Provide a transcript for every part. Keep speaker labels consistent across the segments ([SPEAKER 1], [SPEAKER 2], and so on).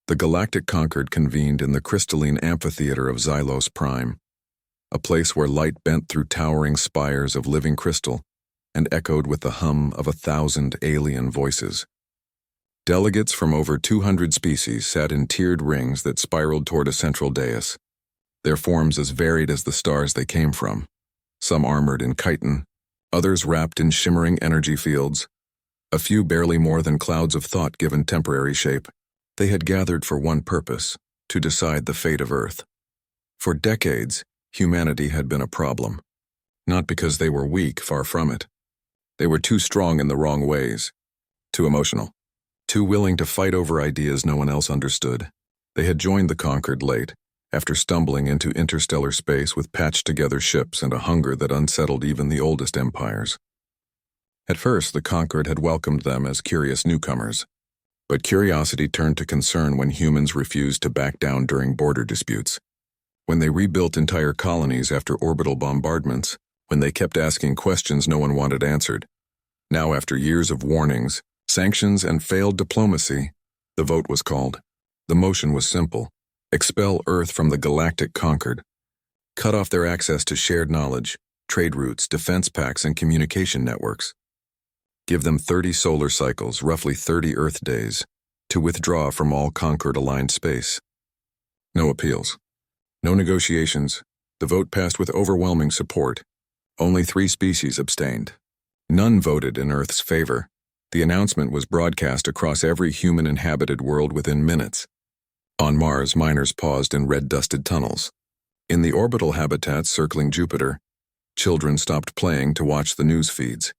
[SPEAKER 1] The Galactic Concord convened in the crystalline amphitheater of Xylos Prime, a place where light bent through towering spires of living crystal and echoed with the hum of 1,000 alien voices. Delegates from over 200 species sat in tiered rings that spiraled toward a central dais, their forms as varied as the stars they came from, some armored in chitin, others wrapped in shimmering energy fields, a few barely more than clouds of thought given temporary shape. They had gathered for one purpose, to decide the fate of Earth. For decades, humanity had been a problem. Not because they were weak, far from it. They were too strong in the wrong ways, too emotional, too willing to fight over ideas no one else understood. They had joined the Concord late, after stumbling into interstellar space with patched-together ships and a hunger that unsettled even the oldest empires. At first, the Concord had welcomed them as curious newcomers. But curiosity turned to concern when humans refused to back down during border disputes, when they rebuilt entire colonies after orbital bombardments, when they kept asking questions no one wanted answered. Now, after years of warnings, sanctions, and failed diplomacy, the vote was called. The motion was simple: expel Earth from the Galactic Concord, cut off their access to shared knowledge, trade routes, defense packs, and communication networks. Give them 30 solar cycles, roughly 30 Earth days, to withdraw from all Concord-aligned space. No appeals. No negotiations. The vote passed with overwhelming support. Only 3 species abstained. None voted in Earth's favor. The announcement was broadcast across every human-inhabited world within minutes. On Mars, miners paused in red-dusted tunnels. In the orbital habitats circling Jupiter, children stopped playing to watch the news feeds.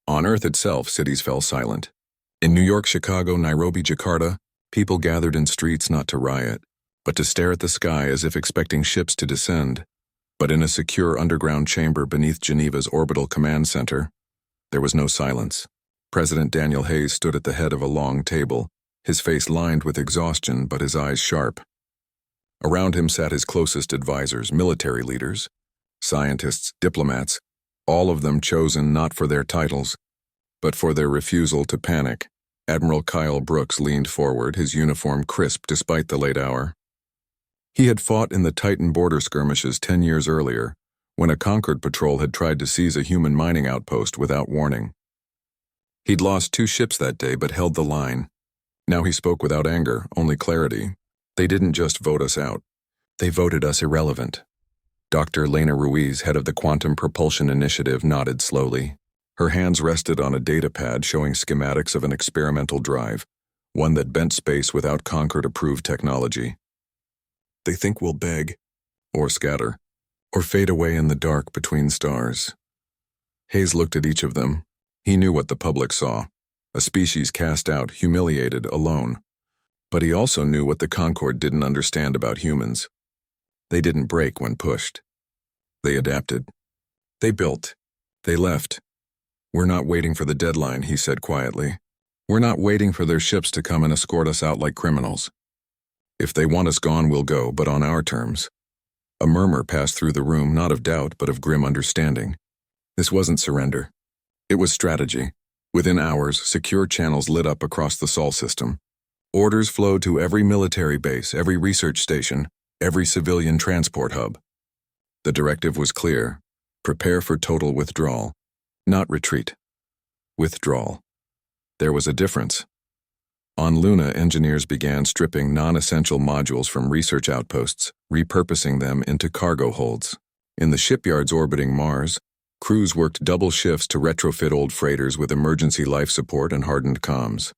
[SPEAKER 1] On Earth itself, cities fell silent. In New York, Chicago, Nairobi, Jakarta, people gathered in streets not to riot, but to stare at the sky as if expecting ships to descend. But in a secure underground chamber beneath Geneva's orbital command center, there was no silence. President Daniel Hayes stood at the head of a long table, his face lined with exhaustion but his eyes sharp. Around him sat his closest advisors, military leaders, scientists, diplomats, all of them chosen not for their titles, but for their refusal to panic. Admiral Kyle Brooks leaned forward, his uniform crisp despite the late hour. He had fought in the Titan border skirmishes 10 years earlier, when a Concord patrol had tried to seize a human mining outpost without warning. He'd lost 2 ships that day but held the line. Now he spoke without anger, only clarity. They didn't just vote us out. They voted us irrelevant. Dr. Lena Ruiz, head of the Quantum Propulsion Initiative, nodded slowly. Her hands rested on a data pad showing schematics of an experimental drive, one that bent space without Concord-approved technology. They think we'll beg, or scatter, or fade away in the dark between stars. Hayes looked at each of them. He knew what the public saw, a species cast out, humiliated, alone. But he also knew what the Concord didn't understand about humans. They didn't break when pushed. They adapted. They built. They left. We're not waiting for the deadline, he said quietly. We're not waiting for their ships to come and escort us out like criminals. If they want us gone, we'll go, but on our terms. A murmur passed through the room, not of doubt, but of grim understanding. This wasn't surrender. It was strategy. Within hours, secure channels lit up across the Sol system. Orders flowed to every military base, every research station, every civilian transport hub. The directive was clear: prepare for total withdrawal, not retreat. Withdrawal. There was a difference. On Luna, engineers began stripping non-essential modules from research outposts, repurposing them into cargo holds. In the shipyards orbiting Mars, crews worked double shifts to retrofit old freighters with emergency life support and hardened comms.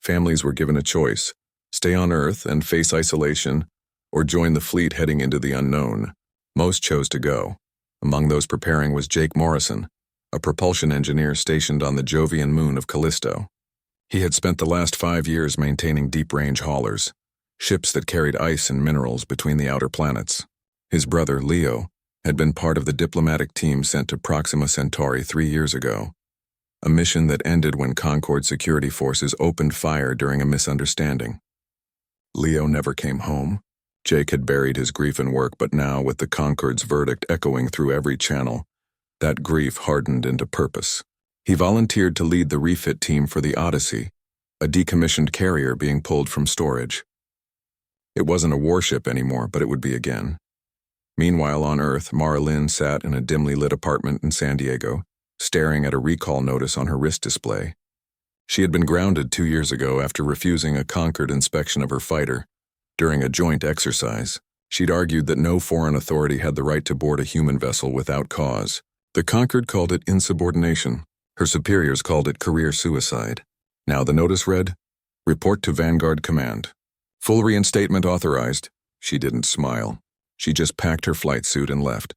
[SPEAKER 1] Families were given a choice: stay on Earth and face isolation, or join the fleet heading into the unknown. Most chose to go. Among those preparing was Jake Morrison, a propulsion engineer stationed on the Jovian moon of Callisto. He had spent the last 5 years maintaining deep-range haulers, ships that carried ice and minerals between the outer planets. His brother, Leo, had been part of the diplomatic team sent to Proxima Centauri 3 years ago, a mission that ended when Concord security forces opened fire during a misunderstanding. Leo never came home. Jake had buried his grief in work, but now, with the Concord's verdict echoing through every channel, that grief hardened into purpose. He volunteered to lead the refit team for the Odyssey, a decommissioned carrier being pulled from storage. It wasn't a warship anymore, but it would be again. Meanwhile, on Earth, Mara Lynn sat in a dimly lit apartment in San Diego, staring at a recall notice on her wrist display. She had been grounded 2 years ago after refusing a Concord inspection of her fighter. During a joint exercise, she'd argued that no foreign authority had the right to board a human vessel without cause. The Concord called it insubordination. Her superiors called it career suicide. Now the notice read, "Report to Vanguard Command. Full reinstatement authorized." She didn't smile. She just packed her flight suit and left.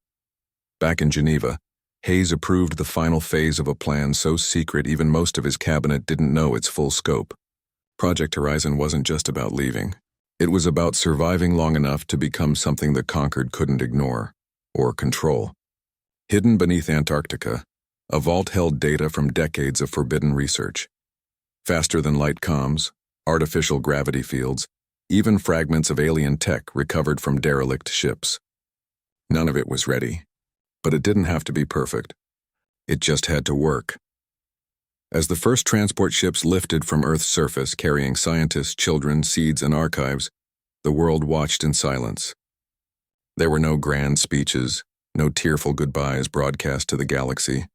[SPEAKER 1] Back in Geneva, Hayes approved the final phase of a plan so secret even most of his cabinet didn't know its full scope. Project Horizon wasn't just about leaving. It was about surviving long enough to become something the Conquered couldn't ignore or control. Hidden beneath Antarctica, a vault held data from decades of forbidden research. Faster-than-light comms, artificial gravity fields, even fragments of alien tech recovered from derelict ships. None of it was ready, but it didn't have to be perfect. It just had to work. As the first transport ships lifted from Earth's surface carrying scientists, children, seeds, and archives, the world watched in silence. There were no grand speeches, no tearful goodbyes broadcast to the galaxy.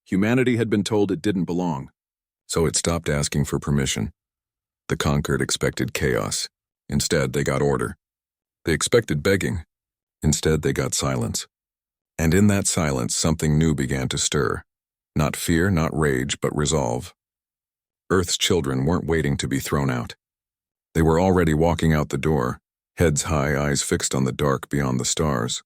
[SPEAKER 1] Humanity had been told it didn't belong, so it stopped asking for permission. The Conquered expected chaos. Instead, they got order. They expected begging. Instead, they got silence. And in that silence, something new began to stir. Not fear, not rage, but resolve. Earth's children weren't waiting to be thrown out. They were already walking out the door, heads high, eyes fixed on the dark beyond the stars.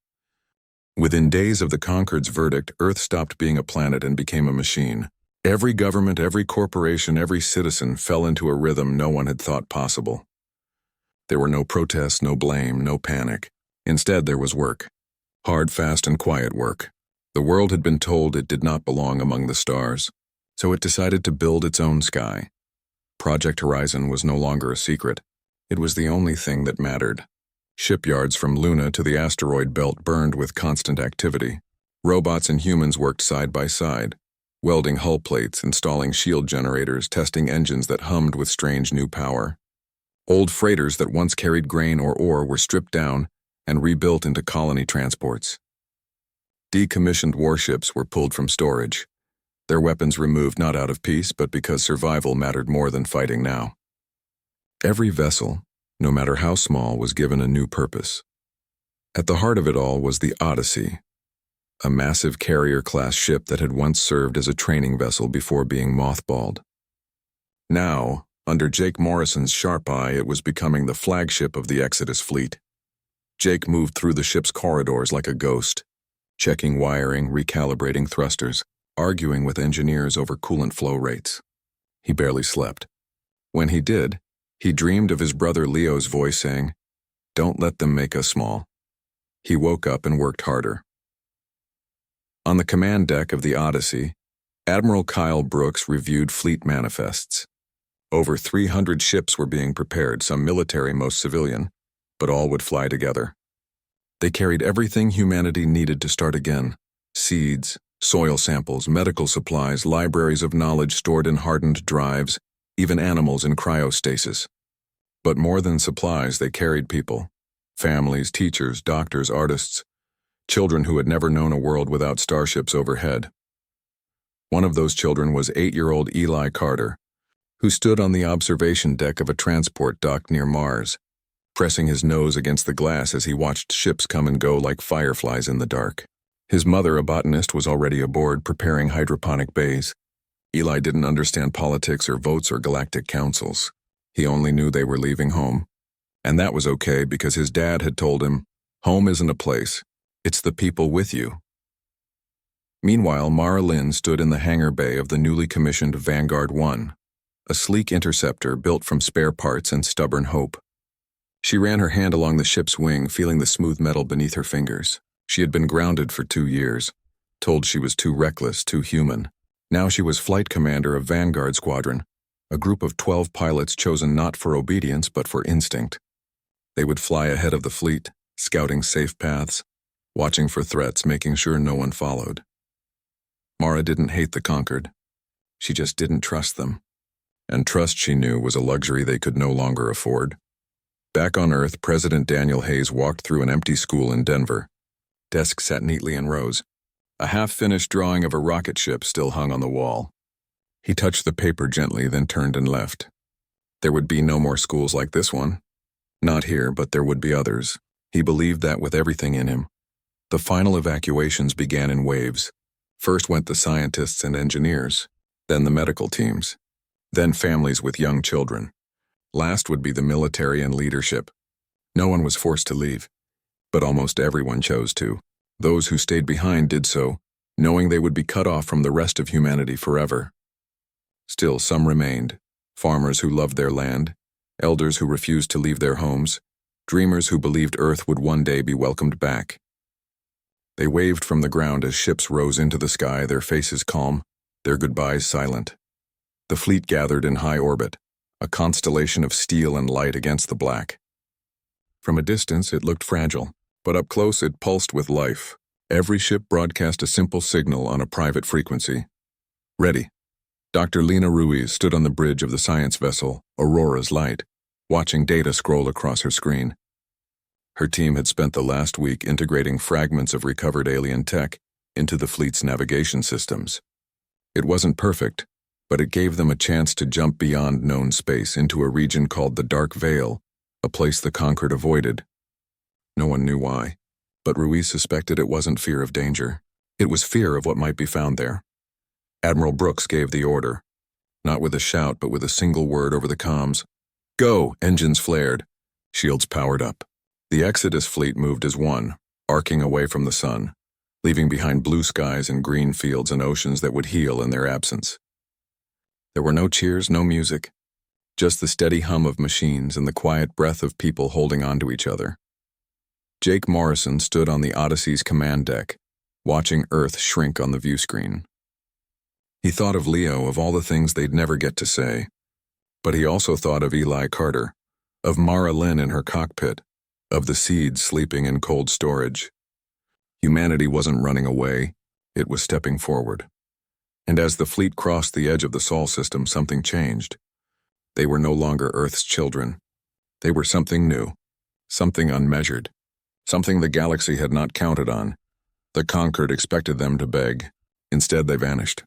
[SPEAKER 1] Within days of the Conquered's verdict, Earth stopped being a planet and became a machine. Every government, every corporation, every citizen fell into a rhythm no one had thought possible. There were no protests, no blame, no panic. Instead, there was work. Hard, fast, and quiet work. The world had been told it did not belong among the stars, so it decided to build its own sky. Project Horizon was no longer a secret. It was the only thing that mattered. Shipyards from Luna to the asteroid belt burned with constant activity. Robots and humans worked side by side, welding hull plates, installing shield generators, testing engines that hummed with strange new power. Old freighters that once carried grain or ore were stripped down and rebuilt into colony transports. Decommissioned warships were pulled from storage, their weapons removed not out of peace but because survival mattered more than fighting now. Every vessel, no matter how small, was given a new purpose. At the heart of it all was the Odyssey, a massive carrier-class ship that had once served as a training vessel before being mothballed. Now, under Jake Morrison's sharp eye, it was becoming the flagship of the Exodus fleet. Jake moved through the ship's corridors like a ghost, checking wiring, recalibrating thrusters, arguing with engineers over coolant flow rates. He barely slept. When he did, he dreamed of his brother Leo's voice saying, "Don't let them make us small." He woke up and worked harder. On the command deck of the Odyssey, Admiral Kyle Brooks reviewed fleet manifests. Over 300 ships were being prepared, some military, most civilian, but all would fly together. They carried everything humanity needed to start again: seeds, soil samples, medical supplies, libraries of knowledge stored in hardened drives, even animals in cryostasis. But more than supplies, they carried people: families, teachers, doctors, artists, children who had never known a world without starships overhead. One of those children was 8-year-old Eli Carter, who stood on the observation deck of a transport dock near Mars, pressing his nose against the glass as he watched ships come and go like fireflies in the dark. His mother, a botanist, was already aboard preparing hydroponic bays. Eli didn't understand politics or votes or galactic councils. He only knew they were leaving home. And that was okay because his dad had told him, home isn't a place, it's the people with you. Meanwhile, Mara Lynn stood in the hangar bay of the newly commissioned Vanguard 1, a sleek interceptor built from spare parts and stubborn hope. She ran her hand along the ship's wing, feeling the smooth metal beneath her fingers. She had been grounded for 2 years, told she was too reckless, too human. Now she was flight commander of Vanguard Squadron, a group of 12 pilots chosen not for obedience but for instinct. They would fly ahead of the fleet, scouting safe paths, watching for threats, making sure no one followed. Mara didn't hate the Conquered. She just didn't trust them. And trust, she knew, was a luxury they could no longer afford. Back on Earth, President Daniel Hayes walked through an empty school in Denver. Desks sat neatly in rows. A half-finished drawing of a rocket ship still hung on the wall. He touched the paper gently, then turned and left. There would be no more schools like this one. Not here, but there would be others. He believed that with everything in him. The final evacuations began in waves. First went the scientists and engineers, then the medical teams, then families with young children. Last would be the military and leadership. No one was forced to leave, but almost everyone chose to. Those who stayed behind did so, knowing they would be cut off from the rest of humanity forever. Still, some remained, farmers who loved their land, elders who refused to leave their homes, dreamers who believed Earth would one day be welcomed back. They waved from the ground as ships rose into the sky, their faces calm, their goodbyes silent. The fleet gathered in high orbit, a constellation of steel and light against the black. From a distance, it looked fragile, but up close it pulsed with life. Every ship broadcast a simple signal on a private frequency. Ready. Dr. Lena Ruiz stood on the bridge of the science vessel, Aurora's Light, watching data scroll across her screen. Her team had spent the last week integrating fragments of recovered alien tech into the fleet's navigation systems. It wasn't perfect, but it gave them a chance to jump beyond known space into a region called the Dark Veil, a place the conquered avoided. No one knew why, but Ruiz suspected it wasn't fear of danger. It was fear of what might be found there. Admiral Brooks gave the order, not with a shout but with a single word over the comms. Go! Engines flared. Shields powered up. The Exodus fleet moved as one, arcing away from the sun, leaving behind blue skies and green fields and oceans that would heal in their absence. There were no cheers, no music, just the steady hum of machines and the quiet breath of people holding on to each other. Jake Morrison stood on the Odyssey's command deck, watching Earth shrink on the view screen. He thought of Leo, of all the things they'd never get to say, but he also thought of Eli Carter, of Mara Lynn in her cockpit, of the seeds sleeping in cold storage. Humanity wasn't running away, it was stepping forward. And as the fleet crossed the edge of the Sol system, something changed. They were no longer Earth's children. They were something new, something unmeasured, something the galaxy had not counted on. The conquered expected them to beg. Instead, they vanished.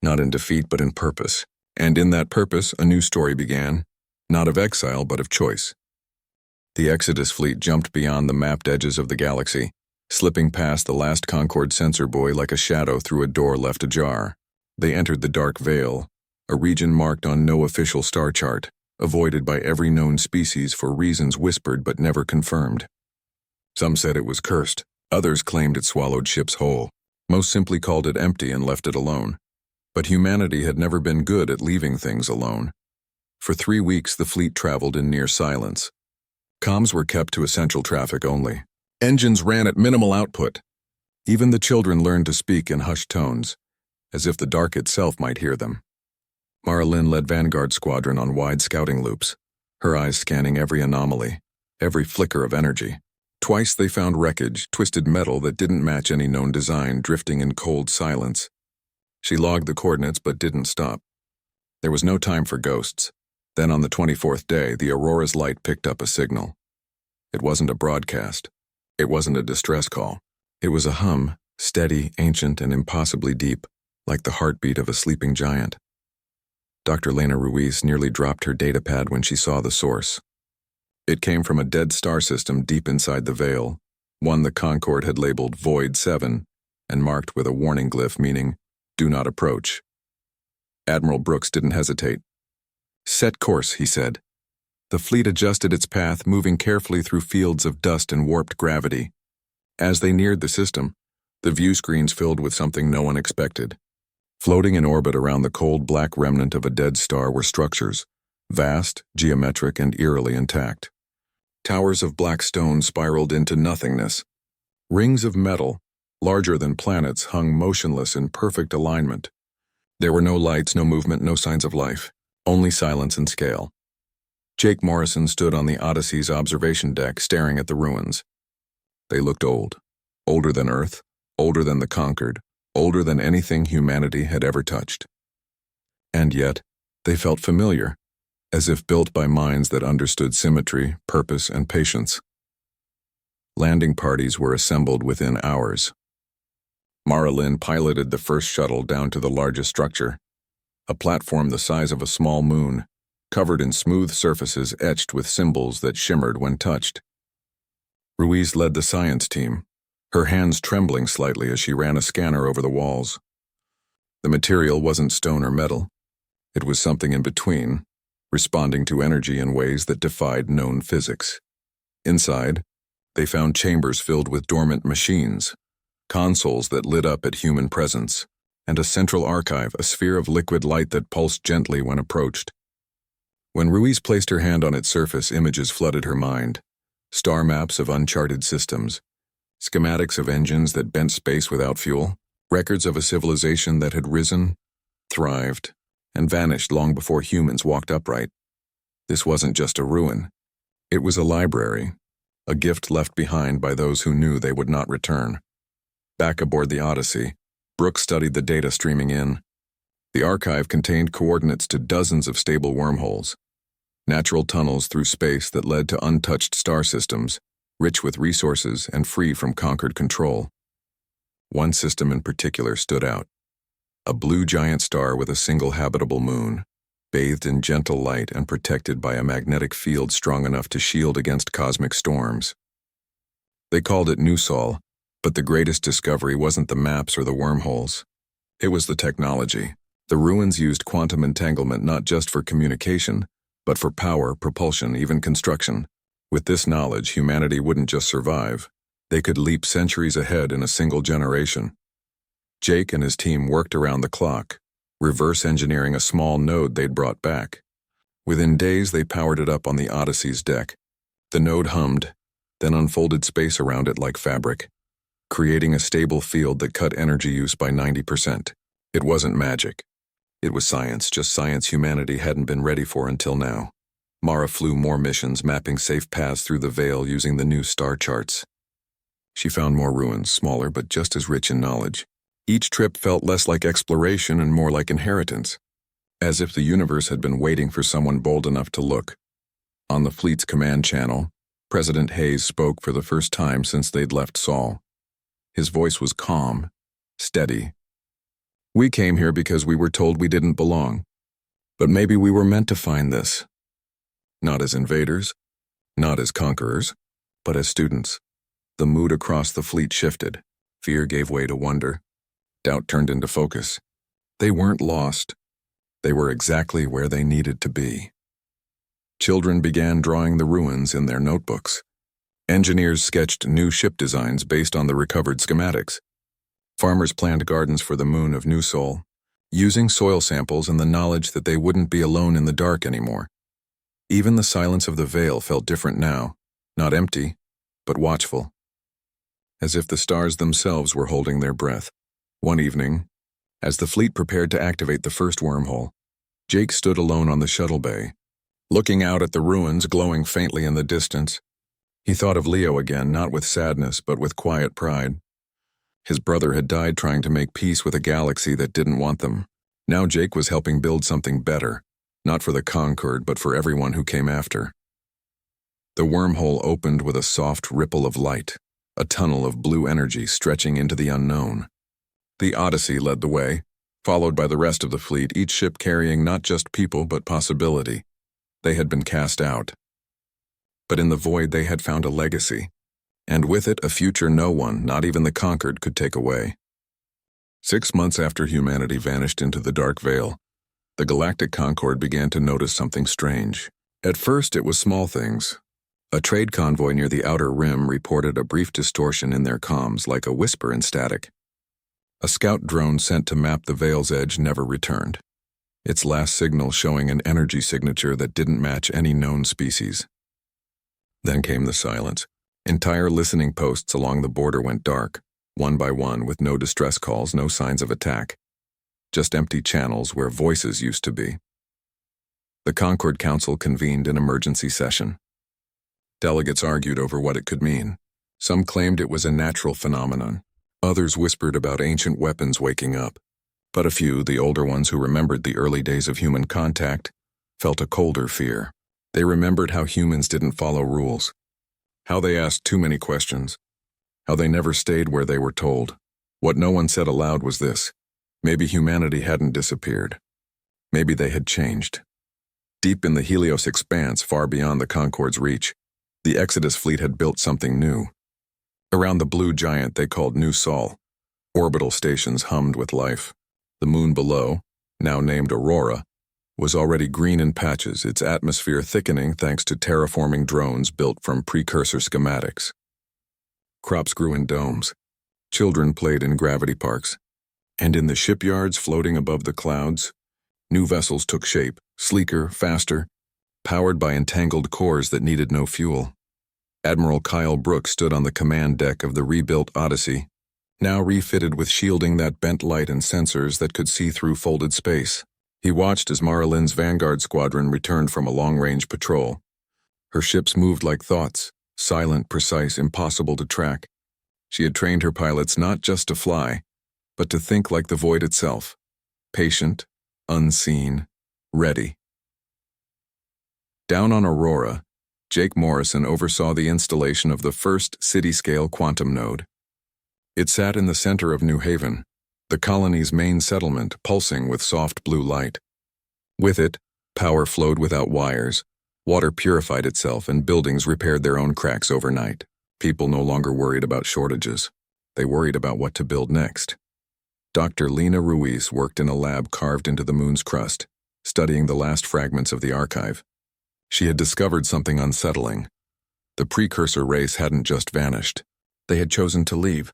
[SPEAKER 1] Not in defeat, but in purpose. And in that purpose, a new story began, not of exile, but of choice. The Exodus fleet jumped beyond the mapped edges of the galaxy, slipping past the last Concorde sensor buoy like a shadow through a door left ajar. They entered the Dark Veil, a region marked on no official star chart, avoided by every known species for reasons whispered but never confirmed. Some said it was cursed, others claimed it swallowed ships whole. Most simply called it empty and left it alone. But humanity had never been good at leaving things alone. For 3 weeks the fleet traveled in near silence. Comms were kept to essential traffic only. Engines ran at minimal output. Even the children learned to speak in hushed tones, as if the dark itself might hear them. Mara Lynn led Vanguard Squadron on wide scouting loops, her eyes scanning every anomaly, every flicker of energy. Twice they found wreckage, twisted metal that didn't match any known design, drifting in cold silence. She logged the coordinates but didn't stop. There was no time for ghosts. Then on the 24th day, the Aurora's Light picked up a signal. It wasn't a broadcast. It wasn't a distress call. It was a hum, steady, ancient, and impossibly deep, like the heartbeat of a sleeping giant. Dr. Lena Ruiz nearly dropped her datapad when she saw the source. It came from a dead star system deep inside the Veil, one the Concorde had labeled Void 7 and marked with a warning glyph meaning, "Do not approach." Admiral Brooks didn't hesitate. "Set course," he said. The fleet adjusted its path, moving carefully through fields of dust and warped gravity. As they neared the system, the view screens filled with something no one expected. Floating in orbit around the cold black remnant of a dead star were structures, vast, geometric, and eerily intact. Towers of black stone spiraled into nothingness. Rings of metal, larger than planets, hung motionless in perfect alignment. There were no lights, no movement, no signs of life, only silence and scale. Jake Morrison stood on the Odyssey's observation deck, staring at the ruins. They looked old, older than Earth, older than the conquered, older than anything humanity had ever touched. And yet, they felt familiar. as if built by minds that understood symmetry, purpose, and patience. Landing parties were assembled within hours. Mara Lynn piloted the first shuttle down to the largest structure, a platform the size of a small moon, covered in smooth surfaces etched with symbols that shimmered when touched. Ruiz led the science team, her hands trembling slightly as she ran a scanner over the walls. The material wasn't stone or metal. It was something in between, responding to energy in ways that defied known physics. Inside, they found chambers filled with dormant machines, consoles that lit up at human presence, and a central archive, a sphere of liquid light that pulsed gently when approached. When Ruiz placed her hand on its surface, images flooded her mind. Star maps of uncharted systems, schematics of engines that bent space without fuel, records of a civilization that had risen, thrived, and vanished long before humans walked upright. This wasn't just a ruin. It was a library, a gift left behind by those who knew they would not return. Back aboard the Odyssey, Brooke studied the data streaming in. The archive contained coordinates to dozens of stable wormholes, natural tunnels through space that led to untouched star systems, rich with resources and free from conquered control. One system in particular stood out. A blue giant star with a single habitable moon, bathed in gentle light and protected by a magnetic field strong enough to shield against cosmic storms. They called it New Sol, but the greatest discovery wasn't the maps or the wormholes. It was the technology. The ruins used quantum entanglement not just for communication, but for power, propulsion, even construction. With this knowledge, humanity wouldn't just survive. They could leap centuries ahead in a single generation. Jake and his team worked around the clock, reverse engineering a small node they'd brought back. Within days, they powered it up on the Odyssey's deck. The node hummed, then unfolded space around it like fabric, creating a stable field that cut energy use by 90%. It wasn't magic. It was science, just science humanity hadn't been ready for until now. Mara flew more missions, mapping safe paths through the veil using the new star charts. She found more ruins, smaller but just as rich in knowledge. Each trip felt less like exploration and more like inheritance, as if the universe had been waiting for someone bold enough to look. On the fleet's command channel, President Hayes spoke for the first time since they'd left Sol. His voice was calm, steady. "We came here because we were told we didn't belong, but maybe we were meant to find this. Not as invaders, not as conquerors, but as students." The mood across the fleet shifted. Fear gave way to wonder. Doubt turned into focus. They weren't lost. They were exactly where they needed to be. Children began drawing the ruins in their notebooks. Engineers sketched new ship designs based on the recovered schematics. Farmers planned gardens for the moon of New Sol, using soil samples and the knowledge that they wouldn't be alone in the dark anymore. Even the silence of the veil felt different now, not empty, but watchful, as if the stars themselves were holding their breath. One evening, as the fleet prepared to activate the first wormhole, Jake stood alone on the shuttle bay, looking out at the ruins glowing faintly in the distance. He thought of Leo again, not with sadness, but with quiet pride. His brother had died trying to make peace with a galaxy that didn't want them. Now Jake was helping build something better, not for the conquered, but for everyone who came after. The wormhole opened with a soft ripple of light, a tunnel of blue energy stretching into the unknown. The Odyssey led the way, followed by the rest of the fleet, each ship carrying not just people but possibility. They had been cast out. But in the void they had found a legacy, and with it a future no one, not even the conquered, could take away. 6 months after humanity vanished into the dark veil, the Galactic Concord began to notice something strange. At first it was small things. A trade convoy near the outer rim reported a brief distortion in their comms, like a whisper in static. A scout drone sent to map the veil's edge never returned, its last signal showing an energy signature that didn't match any known species. Then came the silence. Entire listening posts along the border went dark, one by one, with no distress calls, no signs of attack. Just empty channels where voices used to be. The Concord Council convened an emergency session. Delegates argued over what it could mean. Some claimed it was a natural phenomenon. Others whispered about ancient weapons waking up. But a few, the older ones who remembered the early days of human contact, felt a colder fear. They remembered how humans didn't follow rules, how they asked too many questions, how they never stayed where they were told. What no one said aloud was this: maybe humanity hadn't disappeared. Maybe they had changed. Deep in the Helios expanse, far beyond the Concorde's reach, the Exodus fleet had built something new. Around the blue giant they called New Sol, orbital stations hummed with life. The moon below, now named Aurora, was already green in patches, its atmosphere thickening thanks to terraforming drones built from precursor schematics. Crops grew in domes. Children played in gravity parks. And in the shipyards floating above the clouds, new vessels took shape, sleeker, faster, powered by entangled cores that needed no fuel. Admiral Kyle Brooks stood on the command deck of the rebuilt Odyssey, now refitted with shielding that bent light and sensors that could see through folded space. He watched as Mara Lynn's Vanguard squadron returned from a long-range patrol. Her ships moved like thoughts, silent, precise, impossible to track. She had trained her pilots not just to fly, but to think like the void itself, patient, unseen, ready. Down on Aurora, Jake Morrison oversaw the installation of the first city-scale quantum node. It sat in the center of New Haven, the colony's main settlement, pulsing with soft blue light. With it, power flowed without wires, water purified itself, and buildings repaired their own cracks overnight. People no longer worried about shortages. They worried about what to build next. Dr. Lena Ruiz worked in a lab carved into the moon's crust, studying the last fragments of the archive. She had discovered something unsettling. The precursor race hadn't just vanished. They had chosen to leave.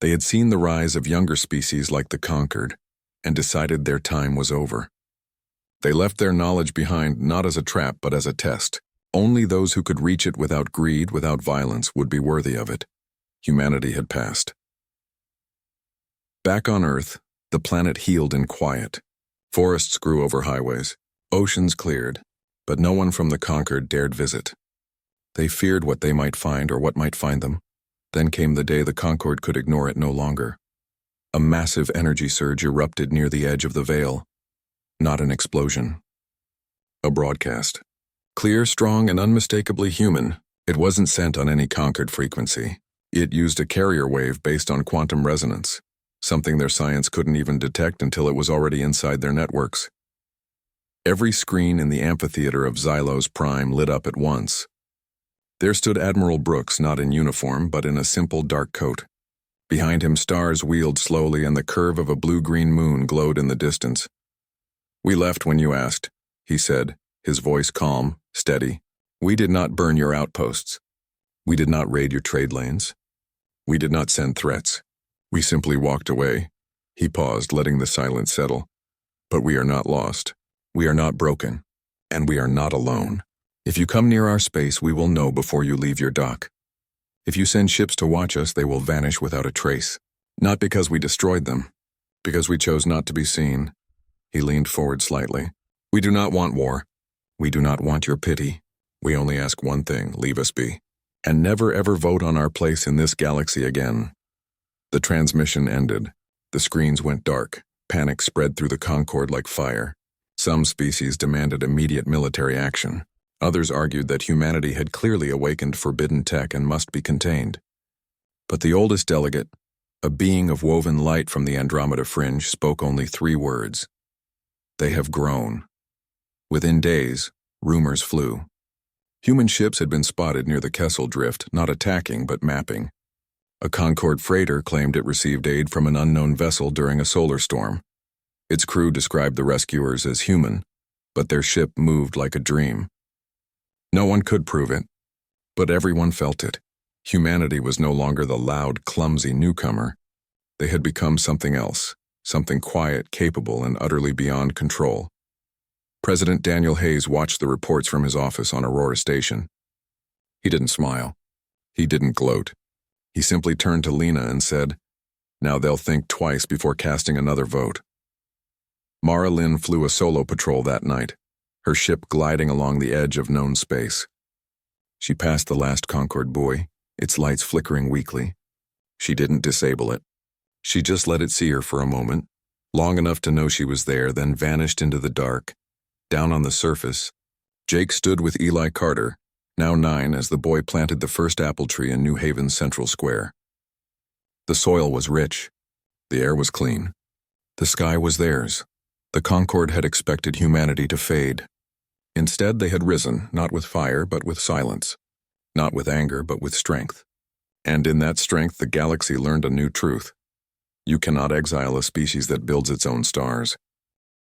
[SPEAKER 1] They had seen the rise of younger species like the Conquered, and decided their time was over. They left their knowledge behind not as a trap but as a test. Only those who could reach it without greed, without violence, would be worthy of it. Humanity had passed. Back on Earth, the planet healed in quiet. Forests grew over highways, oceans cleared, but no one from the Conquered dared visit. They feared what they might find or what might find them. Then came the day the Concorde could ignore it no longer. A massive energy surge erupted near the edge of the veil. Not an explosion. A broadcast. Clear, strong, and unmistakably human, it wasn't sent on any Conquered frequency. It used a carrier wave based on quantum resonance, something their science couldn't even detect until it was already inside their networks. Every screen in the amphitheater of Xylos Prime lit up at once. There stood Admiral Brooks, not in uniform, but in a simple dark coat. Behind him, stars wheeled slowly, and the curve of a blue-green moon glowed in the distance. "We left when you asked," he said, his voice calm, steady. "We did not burn your outposts. We did not raid your trade lanes. We did not send threats. We simply walked away." He paused, letting the silence settle. "But we are not lost. We are not broken. And we are not alone. If you come near our space, we will know before you leave your dock. If you send ships to watch us, they will vanish without a trace. Not because we destroyed them, because we chose not to be seen." He leaned forward slightly. "We do not want war. We do not want your pity. We only ask one thing: leave us be. And never ever vote on our place in this galaxy again." The transmission ended. The screens went dark. Panic spread through the Concorde like fire. Some species demanded immediate military action. Others argued that humanity had clearly awakened forbidden tech and must be contained. But the oldest delegate, a being of woven light from the Andromeda fringe, spoke only 3 words. "They have grown." Within days, rumors flew. Human ships had been spotted near the Kessel Drift, not attacking but mapping. A Concorde freighter claimed it received aid from an unknown vessel during a solar storm. Its crew described the rescuers as human, but their ship moved like a dream. No one could prove it, but everyone felt it. Humanity was no longer the loud, clumsy newcomer. They had become something else, something quiet, capable, and utterly beyond control. President Daniel Hayes watched the reports from his office on Aurora Station. He didn't smile. He didn't gloat. He simply turned to Lena and said, "Now they'll think twice before casting another vote." Mara Lynn flew a solo patrol that night, her ship gliding along the edge of known space. She passed the last Concorde buoy, its lights flickering weakly. She didn't disable it. She just let it see her for a moment, long enough to know she was there, then vanished into the dark, Down on the surface, Jake stood with Eli Carter, now 9, as the boy planted the first apple tree in New Haven's Central Square. The soil was rich. The air was clean. The sky was theirs. The Concord had expected humanity to fade. Instead, they had risen, not with fire, but with silence. Not with anger, but with strength. And in that strength, the galaxy learned a new truth. You cannot exile a species that builds its own stars.